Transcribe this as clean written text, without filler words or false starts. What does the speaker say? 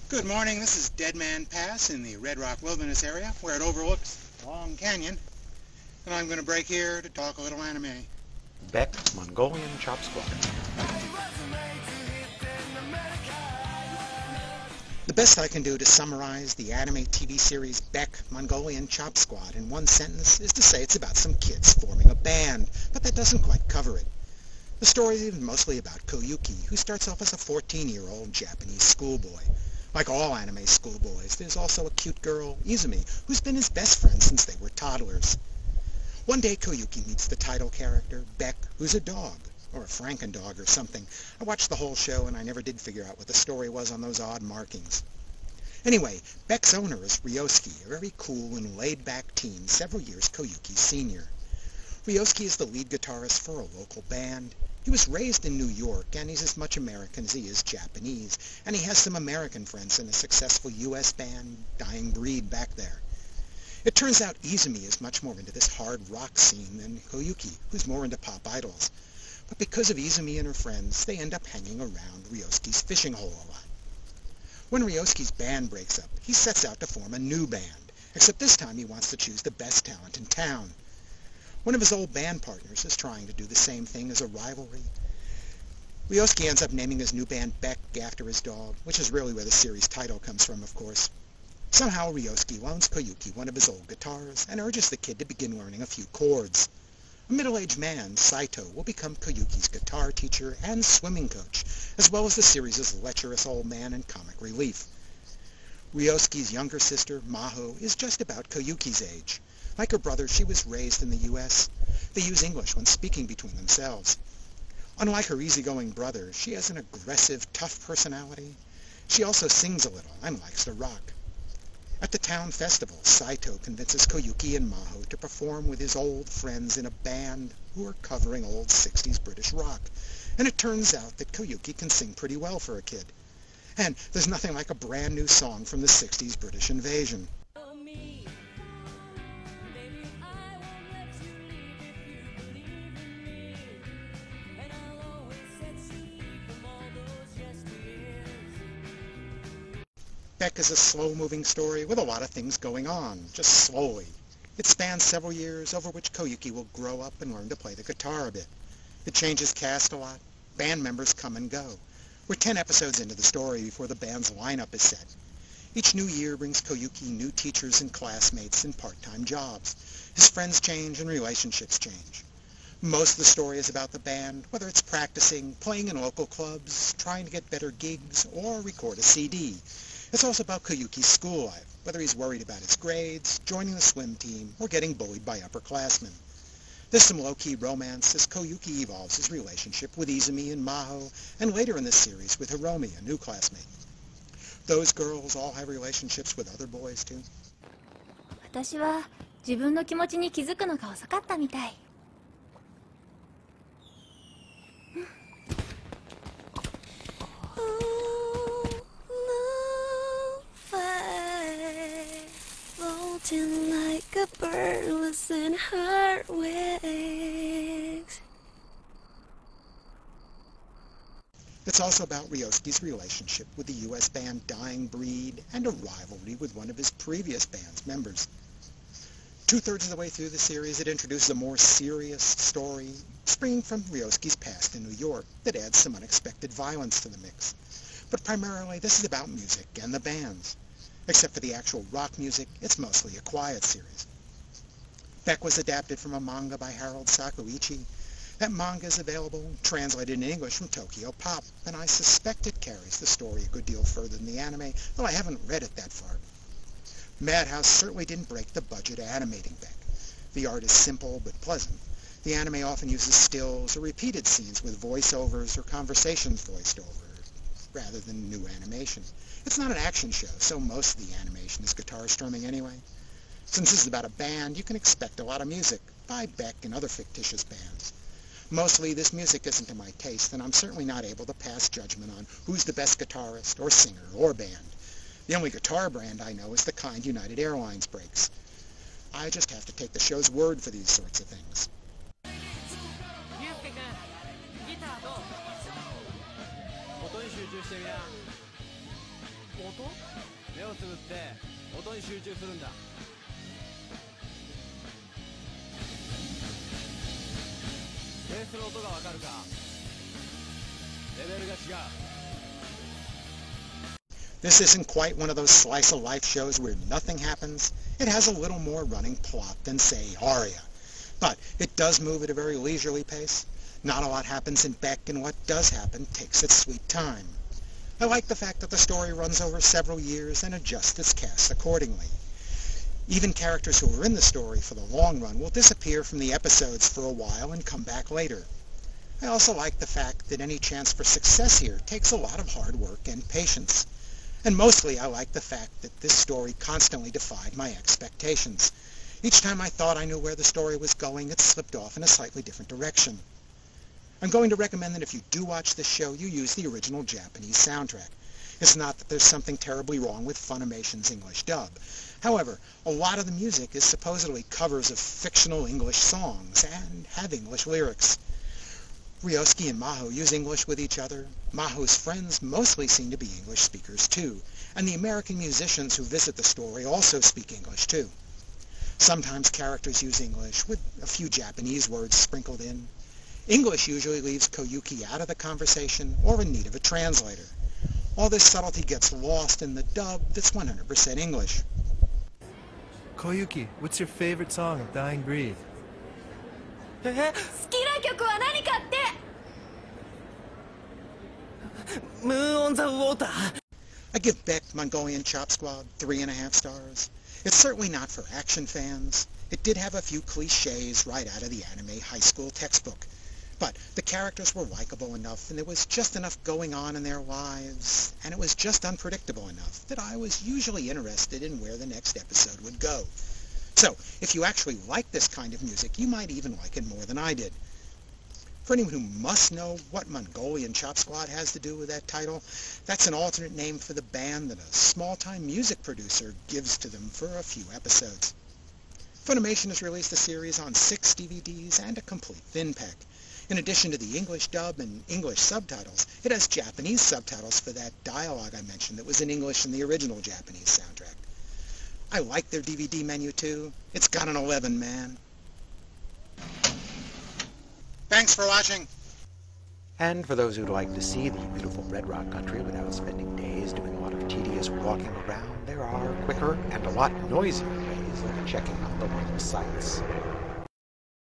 Good morning, this is Dead Man Pass in the Red Rock Wilderness area where it overlooks Long Canyon, and I'm going to break here to talk a little anime. Bbecck, Mongolian Chop Squad. The best I can do to summarize the anime TV series Bbecck, Mongolian Chop Squad in one sentence is to say it's about some kids forming a band, but that doesn't quite cover it. The story is mostly about Koyuki, who starts off as a 14-year-old Japanese schoolboy. Like all anime schoolboys, there's also a cute girl, Izumi, who's been his best friend since they were toddlers. One day Koyuki meets the title character, Bbecck, who's a dog, or a Frankendog or something. I watched the whole show and I never did figure out what the story was on those odd markings. Anyway, Bbecck's owner is Ryosuke, a very cool and laid-back teen, several years Koyuki's senior. Ryosuke is the lead guitarist for a local band. He was raised in New York, and he's as much American as he is Japanese, and he has some American friends in a successful U.S. band, Dying Breed, back there. It turns out Izumi is much more into this hard rock scene than Koyuki, who's more into pop idols. But because of Izumi and her friends, they end up hanging around Ryosuke's fishing hole a lot. When Ryosuke's band breaks up, he sets out to form a new band, except this time he wants to choose the best talent in town. One of his old band partners is trying to do the same thing as a rivalry. Ryosuke ends up naming his new band Bbecck after his dog, which is really where the series title comes from, of course. Somehow Ryosuke loans Koyuki one of his old guitars and urges the kid to begin learning a few chords. A middle-aged man, Saito, will become Koyuki's guitar teacher and swimming coach, as well as the series' lecherous old man and comic relief. Ryosuke's younger sister, Maho, is just about Koyuki's age. Like her brother, she was raised in the U.S. They use English when speaking between themselves. Unlike her easygoing brother, she has an aggressive, tough personality. She also sings a little and likes to rock. At the town festival, Saito convinces Koyuki and Maho to perform with his old friends in a band who are covering old 60s British rock. And it turns out that Koyuki can sing pretty well for a kid. And there's nothing like a brand new song from the 60s British invasion. Bbecck is a slow-moving story with a lot of things going on, just slowly. It spans several years, over which Koyuki will grow up and learn to play the guitar a bit. It changes cast a lot. Band members come and go. We're 10 episodes into the story before the band's lineup is set. Each new year brings Koyuki new teachers and classmates and part-time jobs. His friends change and relationships change. Most of the story is about the band, whether it's practicing, playing in local clubs, trying to get better gigs, or record a CD. It's also about Koyuki's school life, whether he's worried about his grades, joining the swim team, or getting bullied by upperclassmen. There's some low-key romance as Koyuki evolves his relationship with Izumi and Maho, and later in this series with Hiromi, a new classmate. Those girls all have relationships with other boys too. 私は自分の気持ちに気づくのが遅かったみたい。Like a bird was in her wings. It's also about Ryosuke's relationship with the U.S. band Dying Breed and a rivalry with one of his previous band's members. Two-thirds of the way through the series, it introduces a more serious story springing from Ryosuke's past in New York that adds some unexpected violence to the mix. But primarily, this is about music and the bands. Except for the actual rock music, it's mostly a quiet series. Bbecck was adapted from a manga by Harold Sakuichi. That manga is available, translated in English from Tokyo Pop, and I suspect it carries the story a good deal further than the anime, though I haven't read it that far. Madhouse certainly didn't break the budget animating Bbecck. The art is simple but pleasant. The anime often uses stills or repeated scenes with voiceovers or conversations voiced over, rather than new animation. It's not an action show, so most of the animation is guitar strumming anyway. Since this is about a band, you can expect a lot of music by Bbecck and other fictitious bands. Mostly this music isn't to my taste, and I'm certainly not able to pass judgment on who's the best guitarist or singer or band. The only guitar brand I know is the kind United Airlines breaks. I just have to take the show's word for these sorts of things. 目をつぶって音に集中するんだ。ベースの音がわかるか？レベルが違う。This isn't quite one of those slice-of-life shows where nothing happens. It has a little more running plot than, say, Aria. But it does move at a very leisurely pace. Not a lot happens in Bbeck, and what does happen takes its sweet time. I like the fact that the story runs over several years and adjusts its cast accordingly. Even characters who are in the story for the long run will disappear from the episodes for a while and come back later. I also like the fact that any chance for success here takes a lot of hard work and patience. And mostly I like the fact that this story constantly defied my expectations. Each time I thought I knew where the story was going, it slipped off in a slightly different direction. I'm going to recommend that if you do watch this show, you use the original Japanese soundtrack. It's not that there's something terribly wrong with Funimation's English dub. However, a lot of the music is supposedly covers of fictional English songs and have English lyrics. Ryosuke and Maho use English with each other. Maho's friends mostly seem to be English speakers too, and the American musicians who visit the story also speak English too. Sometimes characters use English, with a few Japanese words sprinkled in. English usually leaves Koyuki out of the conversation or in need of a translator. All this subtlety gets lost in the dub that's 100% English. Koyuki, what's your favorite song of Dying Breed? 好きな曲は何かって。Moon on the Water. I give Bbeck Mongolian Chop Squad 3.5 stars. It's certainly not for action fans. It did have a few cliches right out of the anime high school textbook. But the characters were likable enough, and there was just enough going on in their lives, and it was just unpredictable enough that I was usually interested in where the next episode would go. So, if you actually like this kind of music, you might even like it more than I did. For anyone who must know what Mongolian Chop Squad has to do with that title, that's an alternate name for the band that a small-time music producer gives to them for a few episodes. Funimation has released the series on 6 DVDs and a complete thin pack. In addition to the English dub and English subtitles, it has Japanese subtitles for that dialogue I mentioned that was in English in the original Japanese soundtrack. I like their DVD menu too. It's got an 11, man. Thanks for watching. And for those who'd like to see the beautiful Red Rock country without spending days doing a lot of tedious walking around, there are quicker and a lot noisier ways of checking out the local sites.